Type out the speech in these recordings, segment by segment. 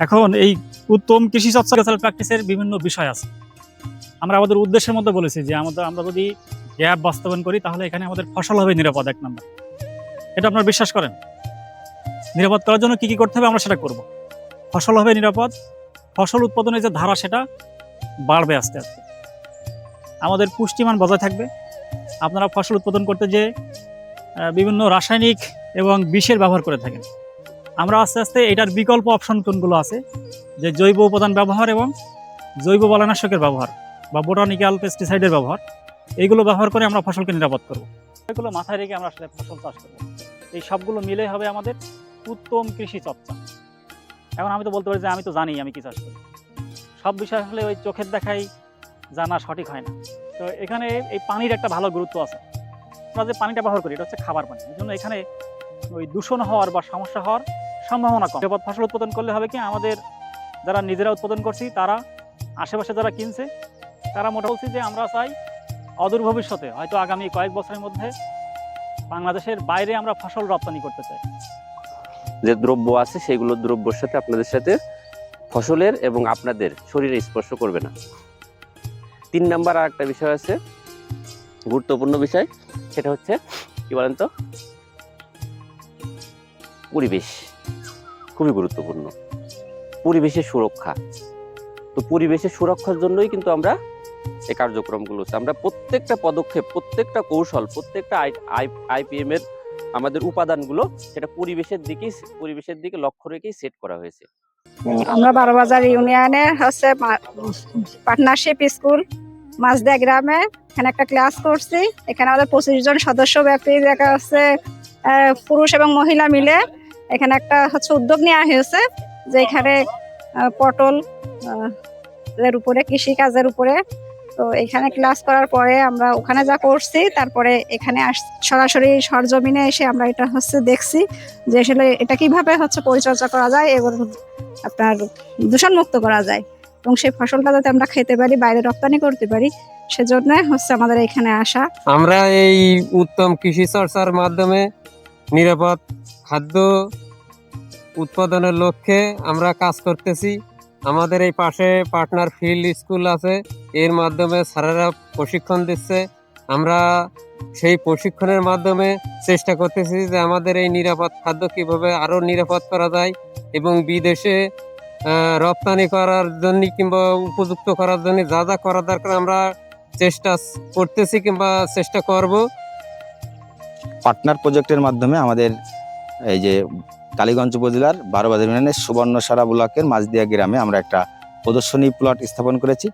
এখন এই উত্তম কৃষি চর্চা প্র্যাকটিসের বিভিন্ন বিষয় আছে। আমরা আমাদের উদ্দেশ্যের মধ্যে বলেছি যে আমরা যদি গ্যাপ বাস্তবায়ন করি তাহলে এখানে আমাদের ফসল হবে নিরাপদ, 1 নম্বর। এটা আপনারা বিশ্বাস করেন? নিরাপদ করার জন্য কি কি করতে হবে আমরা সেটা করব। ফসল হবে নিরাপদ, ফসল উৎপাদনের যে ধারা সেটা বাড়বে আস্তে আস্তে, আমাদের পুষ্টিমান বজায় থাকবে। আপনারা ফসল উৎপাদন করতে যে বিভিন্ন রাসায়নিক এবং বিষের ব্যবহার করে থাকেন, আমরা আস্তে আস্তে এটার বিকল্প অপশন কোনগুলো আছে, যে জৈব উপাদান ব্যবহার এবং জৈব বালানাশকের ব্যবহার বা বোটানিক্যাল পেস্টিসাইডের ব্যবহার, এইগুলো ব্যবহার করে আমরা ফসলকে নিরাপদ করব। এগুলো মাথায় রেখে আমরা আসলে ফসল চাষ করব। এই সবগুলো মিলে হবে আমাদের উত্তম কৃষি চর্চা। এখন আমি তো বলতে পারি যে আমি তো জানি আমি কি চাষ করি, সব বিষয় আসলে ওই চোখের দেখাই জানা সঠিক হয় না। তো এখানে এই পানির একটা ভালো গুরুত্ব আছে। আমরা যে পানিটা ব্যবহার করি এটা হচ্ছে খাবার পানি, এই জন্য এখানে ওই দূষণ হওয়ার বা সমস্যা হওয়ার সম্ভাবনা কম। নিরাপদ ফসল উৎপাদন করলে হবে কি, আমাদের যারা নিজেরা উৎপাদন করছি তারা, আশেপাশে যারা কিনছে তারা মোটামুটি যে আমরা চাই অদূর ভবিষ্যতে হয়তো আগামী কয়েক বছরের মধ্যে বাংলাদেশের বাইরে আমরা ফসল রপ্তানি করতে চাই। যে দ্রব্য আছে সেগুলো দ্রব্যের সাথে আপনাদের সাথে ফসলের এবং আপনাদের শরীরে স্পর্শ করবে না। 3 নাম্বার আর একটা বিষয় আছে, গুরুত্বপূর্ণ বিষয়, সেটা হচ্ছে কি বলেন তো, পরিবেশ। খুবই গুরুত্বপূর্ণ পরিবেশের সুরক্ষা। তো পরিবেশের সুরক্ষার জন্যই কিন্তু আমরা এই কার্যক্রমগুলো, আমরা প্রত্যেকটা পদক্ষেপ, প্রত্যেকটা কৌশল, প্রত্যেকটা আইপিএম এর আমাদের উপাদানগুলো সেটা পরিবেশের দিকে লক্ষ্য রেখেই সেট করা হয়েছে। আমরা বারোবাজার ইউনিয়নে হচ্ছে পার্টনারশিপ স্কুল মাঝদিয়া গ্রামে এখানে একটা ক্লাস করছি। এখানে আমাদের 25 জন সদস্য ব্যক্তি দেখা হচ্ছে পুরুষ এবং মহিলা মিলে এখানে একটা হচ্ছে উদ্যোগ নেওয়া হয়েছে, যে এখানে পটল এর উপরে, কৃষি কাজের উপরে। তো এখানে ক্লাস করার পরে আমরা ওখানে যা করছি, তারপরে এখানে সরাসরি সরজমিনে এসে আমরা এটা হচ্ছে দেখছি যে আসলে এটা কিভাবে হচ্ছে পরিচর্যা করা যায় এবং আপনার দূষণ মুক্ত করা যায়, এবং সেই ফসলটা যাতে আমরা খেতে পারি, বাইরে রপ্তানি করতে পারি, সেজন্য হচ্ছে আমাদের এখানে আসা। আমরা এই উত্তম কৃষি চর্চার মাধ্যমে নিরাপদ খাদ্য উৎপাদনের লক্ষ্যে আমরা কাজ করতেছি। আমাদের এই পাশে পার্টনার ফিল্ড স্কুল আছে, এর মাধ্যমে স্যারেরা প্রশিক্ষণ দিচ্ছে। আমরা সেই প্রশিক্ষণের মাধ্যমে চেষ্টা করতেছি যে আমাদের এই নিরাপদ খাদ্য কিভাবে আরো নিরাপদ করা যায় এবং বিদেশে রপ্তানি করার জন্য কিংবা উপযুক্ত করার জন্য যা যা করা দরকার আমরা চেষ্টা করতেছি কিংবা চেষ্টা করব। পার্টনার প্রজেক্টের মাধ্যমে আমাদের এই যে কালীগঞ্জ উপজেলার বারোবাজার ইউনিয়নের সুবর্ণসারা ব্লকের মাঝদিয়া গ্রামে আমরা একটা প্রদর্শনী প্লট স্থাপন করেছি,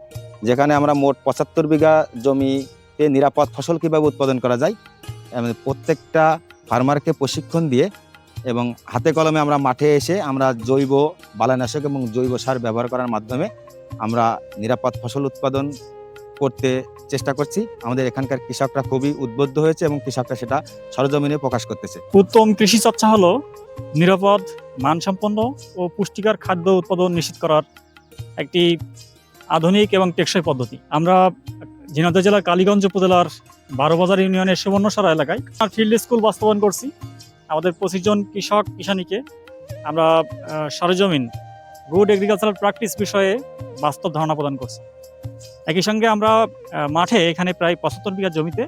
যেখানে আমরা মোট 75 বিঘা জমিতে নিরাপদ ফসল কীভাবে উৎপাদন করা যায় প্রত্যেকটা ফার্মারকে প্রশিক্ষণ দিয়ে এবং হাতে কলমে আমরা মাঠে এসে আমরা জৈব বালানাশক এবং জৈব সার ব্যবহার করার মাধ্যমে আমরা নিরাপদ ফসল উৎপাদন করতে চেষ্টা করছি। আমাদের এখানকার কৃষকরা খুবই উদ্বুদ্ধ হয়েছে এবং কৃষকরা সেটা সরজমিনে প্রকাশ করতেছে। উত্তম কৃষি চর্চা হলো নিরাপদ, মানসম্পন্ন ও পুষ্টিকর খাদ্য উৎপাদন নিশ্চিত করার একটি আধুনিক এবং টেকসই পদ্ধতি। আমরা ঝিনাইদহ জেলার কালীগঞ্জ উপজেলার বারোবাজার ইউনিয়নের সুবর্ণসারা এলাকায় ফিল্ড স্কুল বাস্তবায়ন করছি। আমাদের 25 জন কৃষক কিষানীকে আমরা সরজমিন গুড এগ্রিকালচারাল প্র্যাকটিস বিষয়ে বাস্তব ধারণা প্রদান করছি। একই সঙ্গে আমরা মাঠে এখানে প্রায় 75 বিঘা জমিতে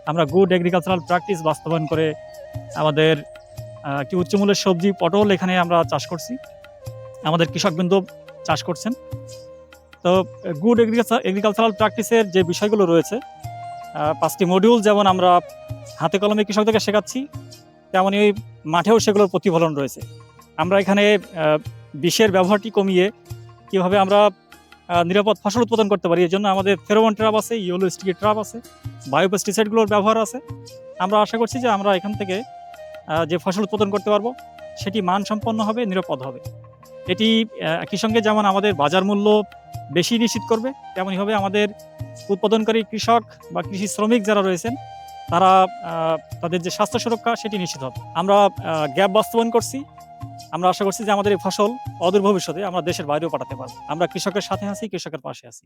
আমরা গুড এগ্রিকালচারাল প্র্যাকটিস বাস্তবায়ন করে আমাদের একটি উচ্চমূল্যের সবজি পটল এখানে আমরা চাষ করছি, আমাদের কৃষকবৃন্দ চাষ করছেন। তো গুড এগ্রিকালচারাল প্র্যাকটিসের যে বিষয়গুলো রয়েছে, 5টি মডিউল, যেমন আমরা হাতে কলমে কৃষকদেরকে শেখাচ্ছি, তেমনই মাঠেও সেগুলোর প্রতিফলন রয়েছে। আমরা এখানে বিষের ব্যবহারটি কমিয়ে কীভাবে আমরা নিরাপদ ফসল উৎপাদন করতে পারি, এই জন্য আমাদের ফেরোমন ট্র্যাপ আছে, ইয়েলো স্টিকি ট্র্যাপ আছে, বায়োপেস্টিসাইডগুলোর ব্যবহার আছে। আমরা আশা করছি যে আমরা এখান থেকে যে ফসল উৎপাদন করতে পারবো সেটি মানসম্পন্ন হবে, নিরাপদ হবে। এটি একই সঙ্গে যেমন আমাদের বাজার মূল্য বেশি নিশ্চিত করবে, তেমনই হবে আমাদের উৎপাদনকারী কৃষক বা কৃষি শ্রমিক যারা রয়েছেন তারা তাদের যে স্বাস্থ্য সুরক্ষা সেটি নিশ্চিত হবে। আমরা গ্যাপ বাস্তবায়ন করছি। আমরা আশা করছি যে আমাদের এই ফসল অদূর ভবিষ্যতে আমরা দেশের বাইরেও পাঠাতে পারবো। আমরা কৃষকের সাথে আছি, কৃষকের পাশে আছি।